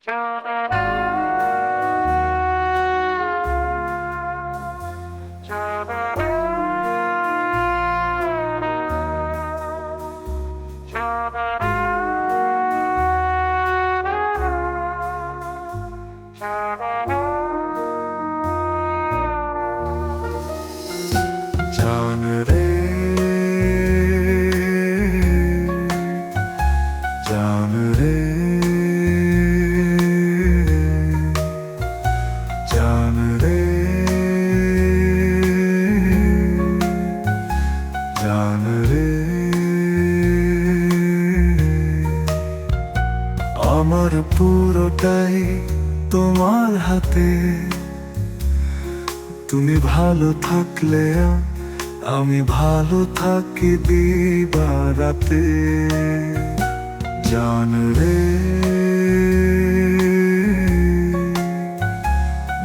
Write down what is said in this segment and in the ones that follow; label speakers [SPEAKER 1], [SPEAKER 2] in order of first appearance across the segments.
[SPEAKER 1] জান রে জান রে জান রে জান রে আমার পুরোটাই তোমার হাতে, তুমি ভালো থাকলে আমি ভালো থাকি দিবারাতে। জান রে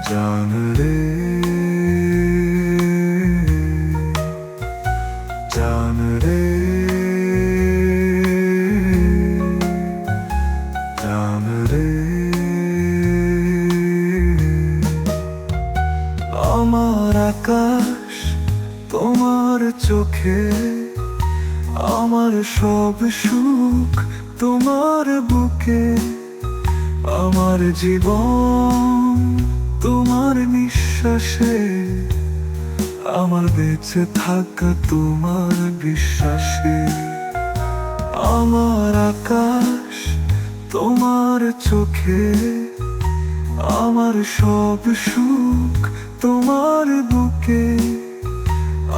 [SPEAKER 1] জান রে জান রে জান রে আমার আকাশ তোমার চোখে, আমার সব সুখ তোমার বুকে, আমার জীবন তোমার নিঃশ্বাসে, আমার বেঁচে থাকা তোমার বিশ্বাসে। আমার আকাশ তোমার চোখে, আমার সব সুখ তোমার বুকে,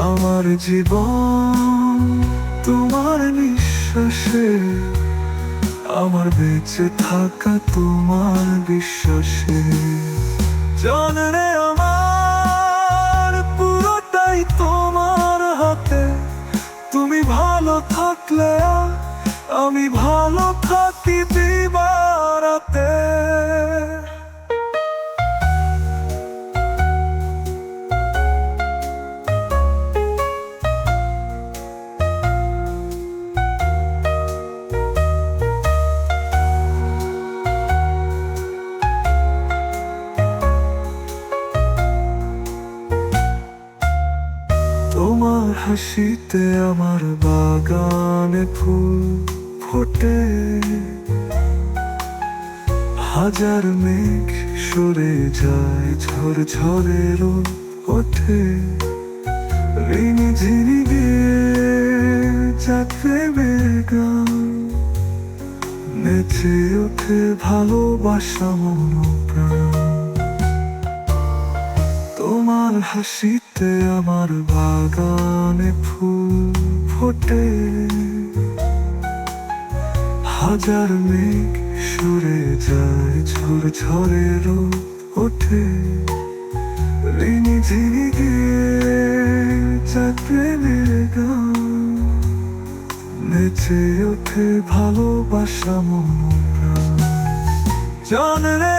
[SPEAKER 1] আমার জীবন তোমার নিঃশ্বাসে, আমার বেঁচে থাকা তোমার বিশ্বাসে। জান রে আমার পুরোটাই তোমার হাতে, তুমি ভালো থাকলে আমি ভালো থাকি দিবারাতে। তোমার হাসিতে আমার বাগানে ফুল ফোটে, হাজার মেঘ সরে যায় ঝড় ঝড়ে রোদ ওঠে। ঋণী ঝিনি গিয়ে যাচ্ছে গান, নেচে ওঠে ভালোবাসা মন প্রাণ। তোমার হাসিতে আমার বাগানে ফুল ফোটে, হাজার মেঘ সরে যায় ঝড় ঝড়ে রোদ ওঠে। ঋণী ঝিনি গিয়ে যায় প্রেমের গান, নেচে ওঠে ভালোবাসা মন প্রাণ। জান রে